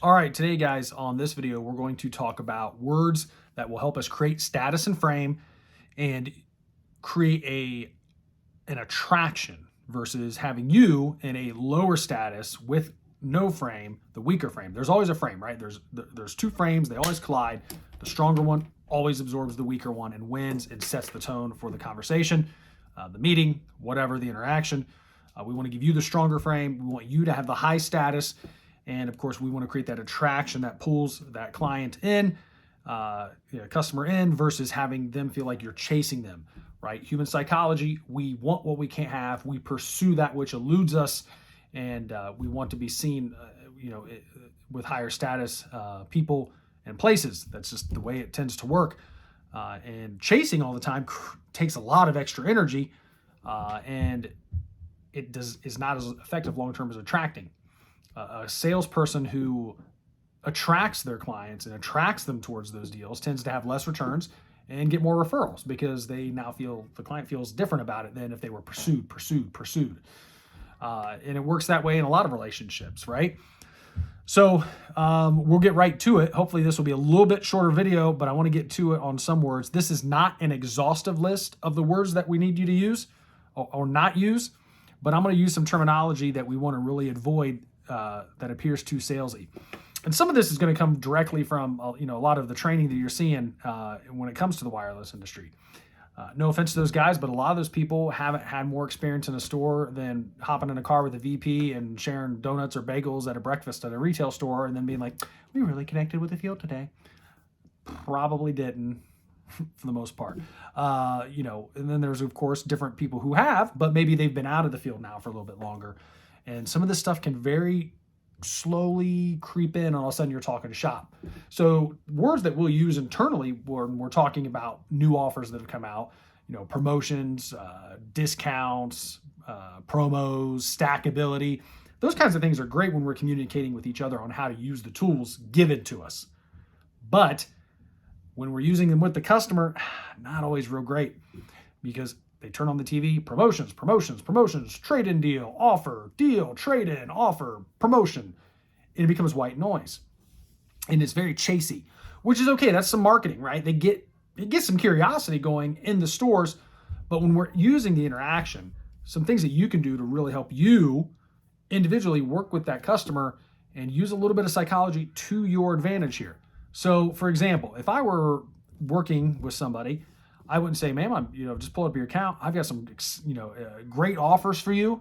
All right, today, guys, on this video, we're going to talk about words that will help us create status and frame and create an attraction versus having you in a lower status with no frame, the weaker frame. There's always a frame, right? There's two frames, they always collide. The stronger one always absorbs the weaker one and wins and sets the tone for the conversation, the meeting, whatever the interaction. We want to give you the stronger frame. We want you to have the high status. And of course, we want to create that attraction that pulls that client in, customer in, versus having them feel like you're chasing them, right? Human psychology, we want what we can't have. We pursue that which eludes us, and we want to be seen, with higher status people and places. That's just the way it tends to work. And chasing all the time takes a lot of extra energy, and is not as effective long-term as attracting. A salesperson who attracts their clients and attracts them towards those deals tends to have less returns and get more referrals because they now feel the client feels different about it than if they were pursued. And it works that way in a lot of relationships, right? So we'll get right to it. Hopefully this will be a little bit shorter video, but I want to get to it on some words. This is not an exhaustive list of the words that we need you to use or not use, but I'm going to use some terminology that we want to really avoid that appears too salesy. And some of this is going to come directly from a lot of the training that you're seeing when it comes to the wireless industry. No offense to those guys, but a lot of those people haven't had more experience in a store than hopping in a car with a VP and sharing donuts or bagels at a breakfast at a retail store and then being like, we really connected with the field today. Probably didn't for the most part. And then there's, of course, different people who have, but maybe they've been out of the field now for a little bit longer. And some of this stuff can very slowly creep in, and all of a sudden you're talking shop. So words that we'll use internally when we're talking about new offers that have come out, promotions, discounts, promos, stackability, those kinds of things are great when we're communicating with each other on how to use the tools given to us. But when we're using them with the customer, not always real great, because they turn on the TV, promotions, trade-in deal, offer, deal, trade-in, offer, promotion. And it becomes white noise. And it's very chasey, which is okay. That's some marketing, right? It gets some curiosity going in the stores. But when we're using the interaction, some things that you can do to really help you individually work with that customer and use a little bit of psychology to your advantage here. So, for example, if I were working with somebody, I wouldn't say, ma'am, I'm, just pull up your account. I've got some, great offers for you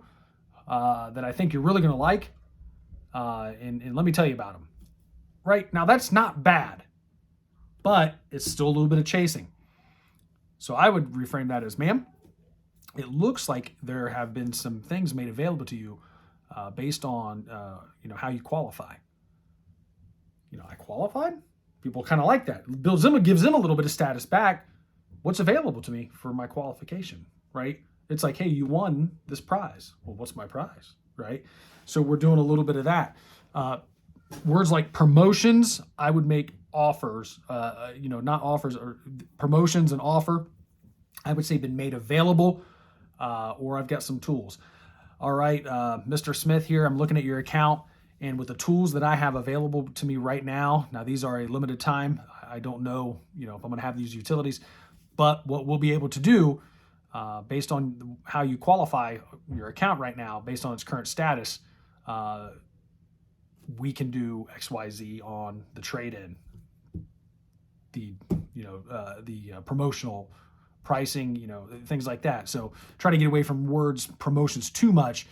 that I think you're really going to like. And let me tell you about them. Right? Now, that's not bad, but it's still a little bit of chasing. So I would reframe that as, ma'am, it looks like there have been some things made available to you based on, how you qualify. I qualified? People kind of like that. Gives them a little bit of status back. What's available to me for my qualification, right? It's like, hey, you won this prize. Well, what's my prize, right? So we're doing a little bit of that. Words like promotions, I would make offers, not offers, or promotions and offer, I would say been made available, or I've got some tools. All right, Mr. Smith here, I'm looking at your account, and with the tools that I have available to me right now these are a limited time. I don't know, if I'm going to have these utilities. But what we'll be able to do, based on how you qualify your account right now, based on its current status, we can do X, Y, Z on the trade-in, the promotional pricing, things like that. So try to get away from words promotions too much.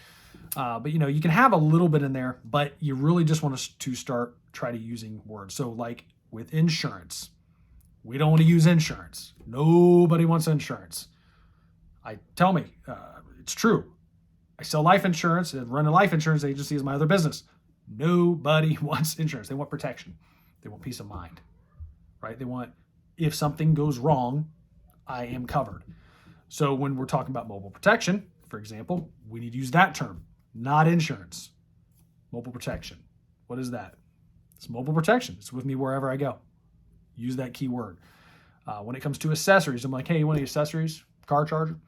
But you can have a little bit in there, but you really just want to try to using words. So like with insurance. We don't want to use insurance. Nobody wants insurance. Tell me, it's true. I sell life insurance and run a life insurance agency as my other business. Nobody wants insurance. They want protection. They want peace of mind, right? They want, if something goes wrong, I am covered. So when we're talking about mobile protection, for example, we need to use that term, not insurance. Mobile protection. What is that? It's mobile protection. It's with me wherever I go. Use that keyword. When it comes to accessories, I'm like, hey, you want any accessories? Car charger?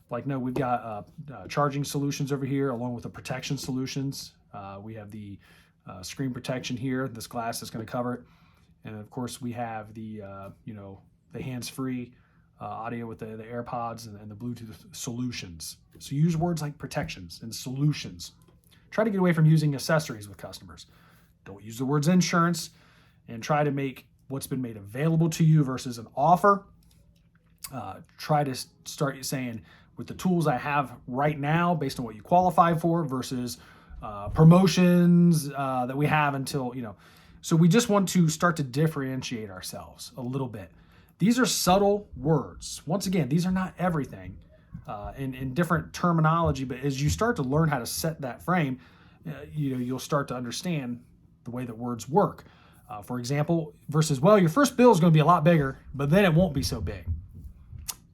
Like, no, we've got charging solutions over here along with the protection solutions. We have the screen protection here. This glass is going to cover it. And of course, we have the, the hands-free audio with the AirPods and the Bluetooth solutions. So use words like protections and solutions. Try to get away from using accessories with customers. Don't use the words insurance, and try to make what's been made available to you versus an offer. Try to start saying, with the tools I have right now, based on what you qualify for, versus promotions that we have until, So we just want to start to differentiate ourselves a little bit. These are subtle words. Once again, these are not everything in different terminology, but as you start to learn how to set that frame, you'll start to understand the way that words work. For example, versus, well, your first bill is going to be a lot bigger, but then it won't be so big.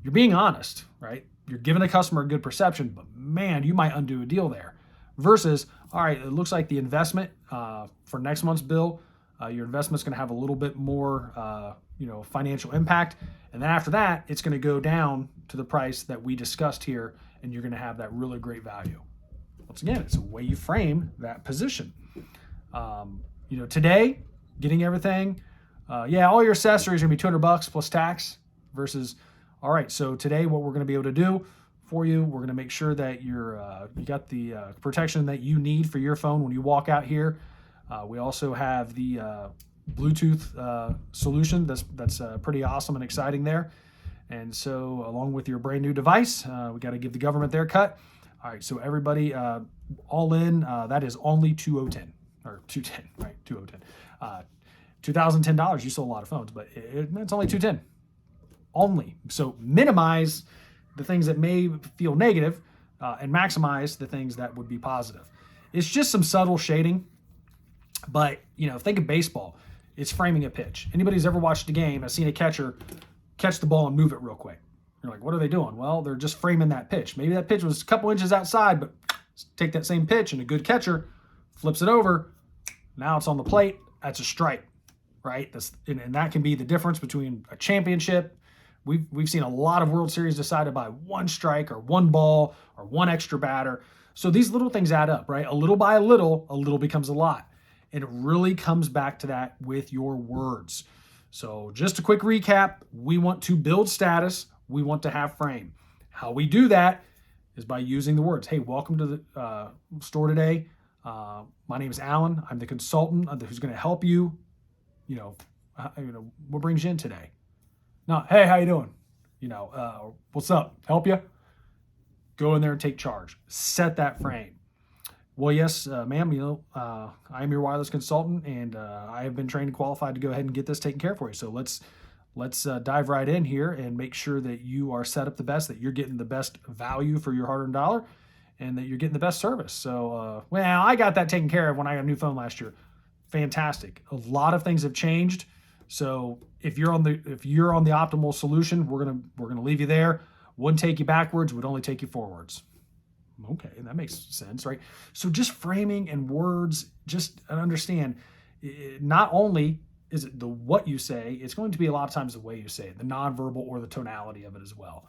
You're being honest, right? You're giving a customer a good perception, but man, you might undo a deal there. Versus, all right, it looks like the investment for next month's bill, your investment's going to have a little bit more, financial impact. And then after that, it's going to go down to the price that we discussed here, and you're going to have that really great value. Once again, it's a way you frame that position. Today, getting everything, all your accessories are going to be $200 plus tax versus, all right, so today what we're going to be able to do for you, we're going to make sure that you got the protection that you need for your phone when you walk out here. We also have the Bluetooth solution that's pretty awesome and exciting there. And so along with your brand new device, we got to give the government their cut. All right, so everybody all in, that is only $210 or $210, right? $210. $2,010. You sold a lot of phones, but it's only $210. Only. So minimize the things that may feel negative and maximize the things that would be positive. It's just some subtle shading, but think of baseball. It's framing a pitch. Anybody who's ever watched a game has seen a catcher catch the ball and move it real quick. You're like, what are they doing? Well, they're just framing that pitch. Maybe that pitch was a couple inches outside, but take that same pitch and a good catcher flips it over. Now it's on the plate. That's a strike, right? And that can be the difference between a championship. We've seen a lot of World Series decided by one strike or one ball or one extra batter. So these little things add up, right? A little by a little becomes a lot. And it really comes back to that with your words. So just a quick recap, we want to build status. We want to have frame. How we do that is by using the words. Hey, welcome to the store today. My name is Alan. I'm the consultant who's going to help you. What brings you in today? No, hey, how you doing? What's up? Help you? Go in there and take charge. Set that frame. Well, yes, ma'am, I am your wireless consultant, and I have been trained and qualified to go ahead and get this taken care of for you. So let's dive right in here and make sure that you are set up the best, that you're getting the best value for your hard-earned dollar, and that you're getting the best service. So, I got that taken care of when I got a new phone last year. Fantastic. A lot of things have changed. So if you're on the optimal solution, we're gonna leave you there. Wouldn't take you backwards, would only take you forwards. Okay, that makes sense, right? So just framing and words, just understand, not only is it the what you say, it's going to be a lot of times the way you say it, the nonverbal or the tonality of it as well.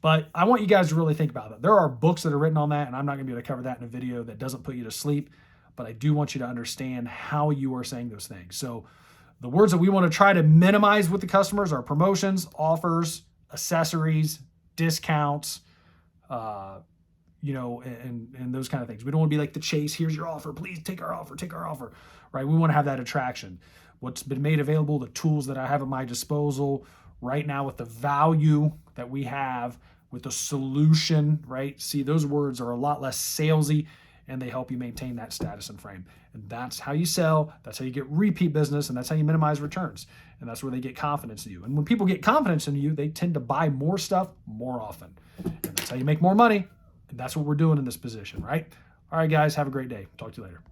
But I want you guys to really think about that. There are books that are written on that, and I'm not going to be able to cover that in a video that doesn't put you to sleep, but I do want you to understand how you are saying those things. So the words that we want to try to minimize with the customers are promotions, offers, accessories, discounts, and those kind of things. We don't want to be like the chase. Here's your offer. Please take our offer, right? We want to have that attraction. What's been made available, the tools that I have at my disposal right now with the value that we have with the solution, right? See, those words are a lot less salesy, and they help you maintain that status and frame. And that's how you sell. That's how you get repeat business, and that's how you minimize returns. And that's where they get confidence in you. And when people get confidence in you, they tend to buy more stuff more often. And that's how you make more money. And that's what we're doing in this position, right? All right, guys, have a great day. Talk to you later.